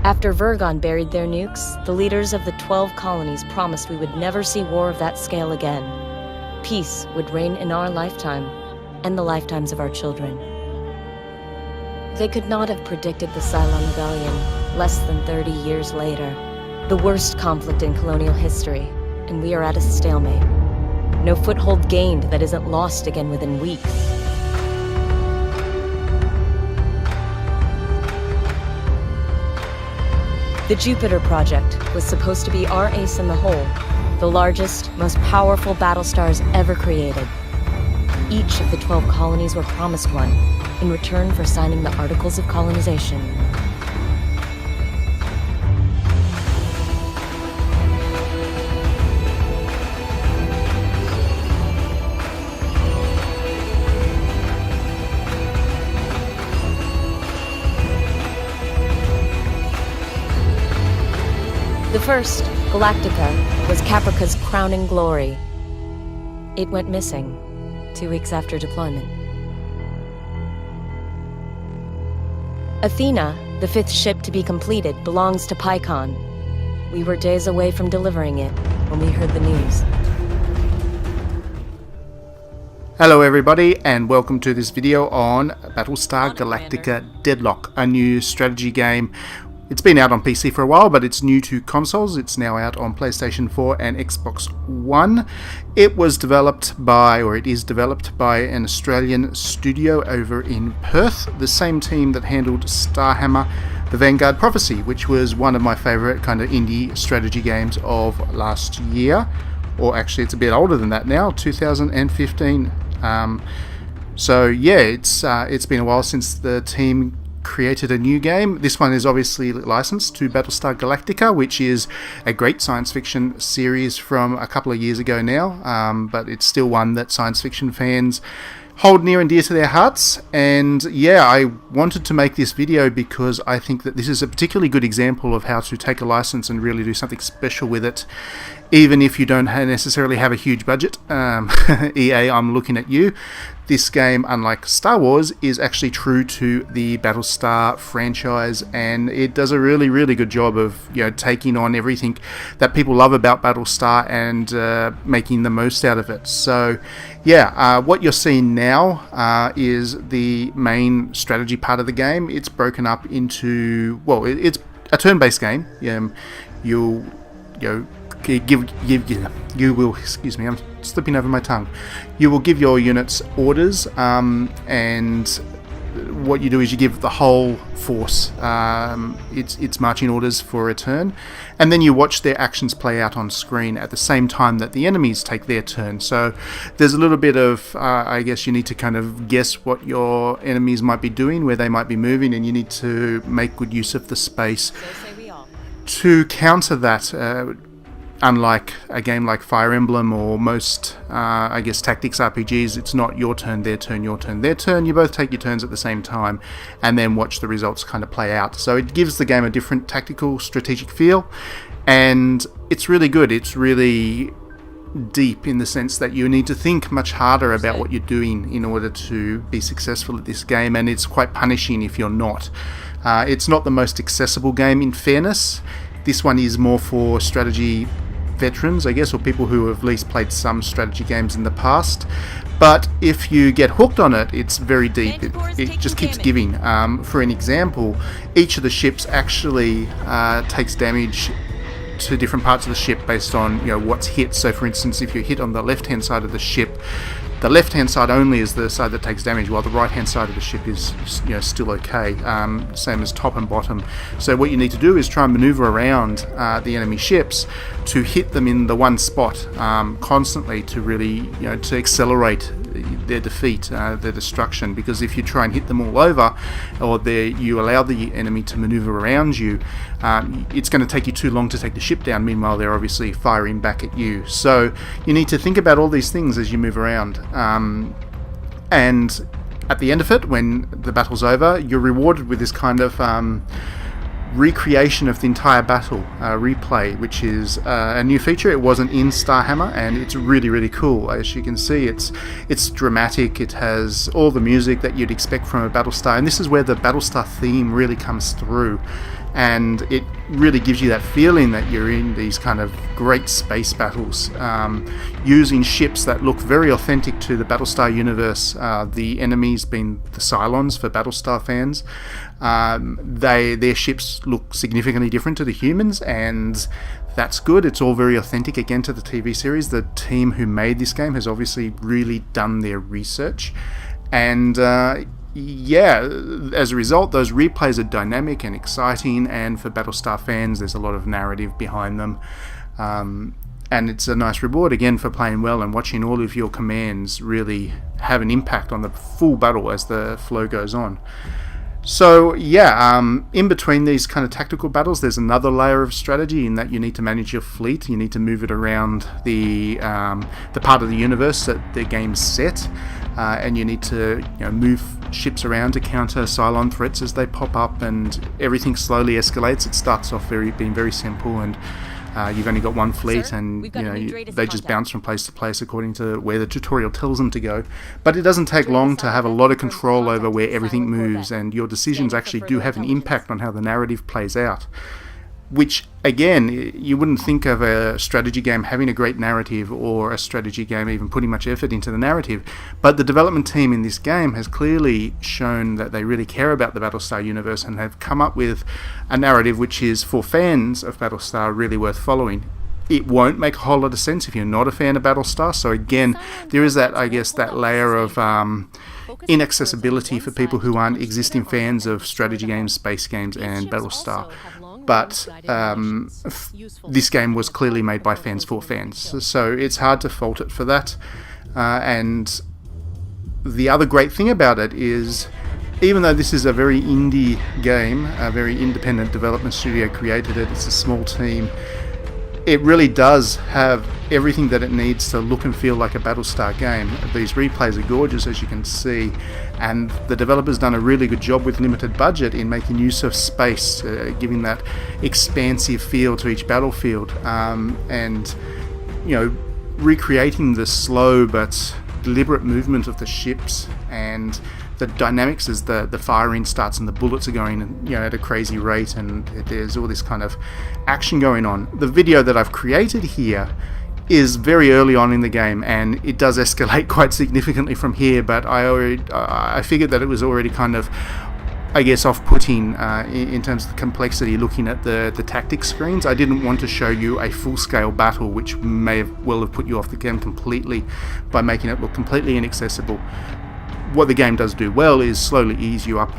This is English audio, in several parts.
After Virgon buried their nukes, the leaders of the 12 colonies promised we would never see war of that scale again. Peace would reign in our lifetime, and the lifetimes of our children. They could not have predicted the Cylon Rebellion less than 30 years later. The worst conflict in colonial history, and we are at a stalemate. No foothold gained that isn't lost again within weeks. The Jupiter Project was supposed to be our ace in the hole, the largest, most powerful Battlestars ever created. Each of the 12 colonies were promised one, in return for signing the Articles of Colonization. The first, Galactica, was Caprica's crowning glory. It went missing 2 weeks after deployment. Athena, the 5th ship to be completed, belongs to Pycon. We were days away from delivering it when we heard the news. Hello everybody, and welcome to this video on Battlestar Galactica Deadlock, a new strategy game. It's been out on PC for a while, but it's new to consoles. It's now out on PlayStation 4 and Xbox One. It was developed by, or it is developed by, an Australian studio over in Perth, the same team that handled Starhammer, The Vanguard Prophecy, which was one of my favourite kind of indie strategy games of last year. Or actually, it's a bit older than that now, 2015. So yeah, it's been a while since the team created a new game. This one is obviously licensed to Battlestar Galactica, which is a great science fiction series from a couple of years ago now, but it's still one that science fiction fans hold near and dear to their hearts. And yeah, I wanted to make this video because I think that this is a particularly good example of how to take a license and really do something special with it, even if you don't necessarily have a huge budget. EA, I'm looking at you. This game, unlike Star Wars, is actually true to the Battlestar franchise, and it does a really, really good job of, you know, taking on everything that people love about Battlestar and making the most out of it. So, yeah, what you're seeing now is the main strategy part of the game. It's broken up into, well, it's a turn-based game. You will, excuse me, I'm slipping over my tongue. You will give your units orders, and what you do is you give the whole force its marching orders for a turn, and then you watch their actions play out on screen at the same time that the enemies take their turn. So there's a little bit of, I guess you need to kind of guess what your enemies might be doing, where they might be moving, and you need to make good use of the space to counter that. Unlike a game like Fire Emblem or most, I guess, tactics RPGs, it's not your turn, their turn, your turn, their turn. You both take your turns at the same time and then watch the results kind of play out. So it gives the game a different tactical, strategic feel, and it's really good. It's really deep in the sense that you need to think much harder about what you're doing in order to be successful at this game, and it's quite punishing if you're not. It's not the most accessible game, in fairness. This one is more for strategy veterans, I guess, or people who have at least played some strategy games in the past. But if you get hooked on it, it's very deep. It just keeps giving. For an example, each of the ships actually takes damage to different parts of the ship based on, you know, what's hit. So for instance, if you're hit on the left-hand side of the ship, the left-hand side only is the side that takes damage, while the right-hand side of the ship is, you know, still okay. Same as top and bottom. So what you need to do is try and maneuver around the enemy ships to hit them in the one spot constantly, to really, you know, to accelerate their defeat, their destruction. Because if you try and hit them all over, or you allow the enemy to maneuver around you, it's going to take you too long to take the ship down. Meanwhile, they're obviously firing back at you. So you need to think about all these things as you move around. And at the end of it, when the battle's over, you're rewarded with this kind of recreation of the entire battle, replay, which is a new feature. It wasn't in Starhammer, and it's really, really cool. As you can see, it's dramatic. It has all the music that you'd expect from a Battlestar, and this is where the Battlestar theme really comes through. And it really gives you that feeling that you're in these kind of great space battles, using ships that look very authentic to the Battlestar universe. The enemies being the Cylons for Battlestar fans. Their ships look significantly different to the humans, and that's good. It's all very authentic again to the TV series. The team who made this game has obviously really done their research, and yeah, as a result, those replays are dynamic and exciting, and for Battlestar fans, there's a lot of narrative behind them. And it's a nice reward, again, for playing well and watching all of your commands really have an impact on the full battle as the flow goes on. So, yeah, in between these kind of tactical battles, there's another layer of strategy in that you need to manage your fleet. You need to move it around the part of the universe that the game's set. And you need to move ships around to counter Cylon threats as they pop up, and everything slowly escalates. It starts off being very simple, and you've only got one fleet, and they just bounce from place to place according to where the tutorial tells them to go. But it doesn't take long to have a lot of control over where everything moves, and your decisions actually do have an impact on how the narrative plays out. Which, again, you wouldn't think of a strategy game having a great narrative, or a strategy game even putting much effort into the narrative, but the development team in this game has clearly shown that they really care about the Battlestar universe and have come up with a narrative which is, for fans of Battlestar, really worth following. It won't make a whole lot of sense if you're not a fan of Battlestar, so again, there is that, I guess, that layer of inaccessibility for people who aren't existing fans of strategy games, space games, and Battlestar. But this game was clearly made by fans for fans, so it's hard to fault it for that. And the other great thing about it is, even though this is a very indie game, a very independent development studio created it, it's a small team, it really does have everything that it needs to look and feel like a Battlestar game. These replays are gorgeous, as you can see, and the developers done a really good job with limited budget in making use of space, giving that expansive feel to each battlefield, and recreating the slow but deliberate movement of the ships, and the dynamics as the firing starts and the bullets are going at a crazy rate, and there's all this kind of action going on. The video that I've created here is very early on in the game, and it does escalate quite significantly from here, but I figured that it was already kind of, I guess, off-putting in terms of the complexity looking at the tactics screens. I didn't want to show you a full-scale battle, which may well have put you off the game completely by making it look completely inaccessible. What the game does do well is slowly ease you up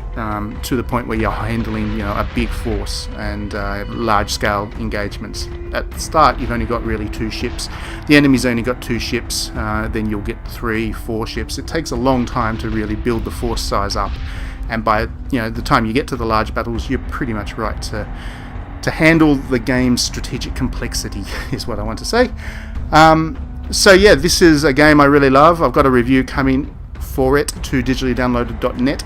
to the point where you're handling a big force and large-scale engagements. At the start, you've only got really 2 ships. The enemy's only got 2 ships, then you'll get 3, 4 ships. It takes a long time to really build the force size up, and by the time you get to the large battles, you're pretty much right to handle the game's strategic complexity, is what I want to say. So yeah, this is a game I really love. I've got a review coming for it to digitallydownloaded.net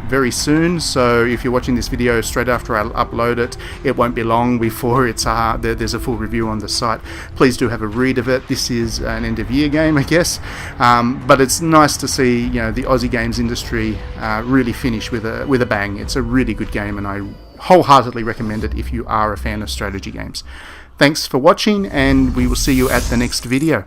very soon, so if you're watching this video straight after I upload it, it won't be long before there's a full review on the site. Please do have a read of it. This is an end of year game, I guess, but it's nice to see the Aussie games industry really finish with a bang. It's a really good game, and I wholeheartedly recommend it if you are a fan of strategy games. Thanks for watching, and we will see you at the next video.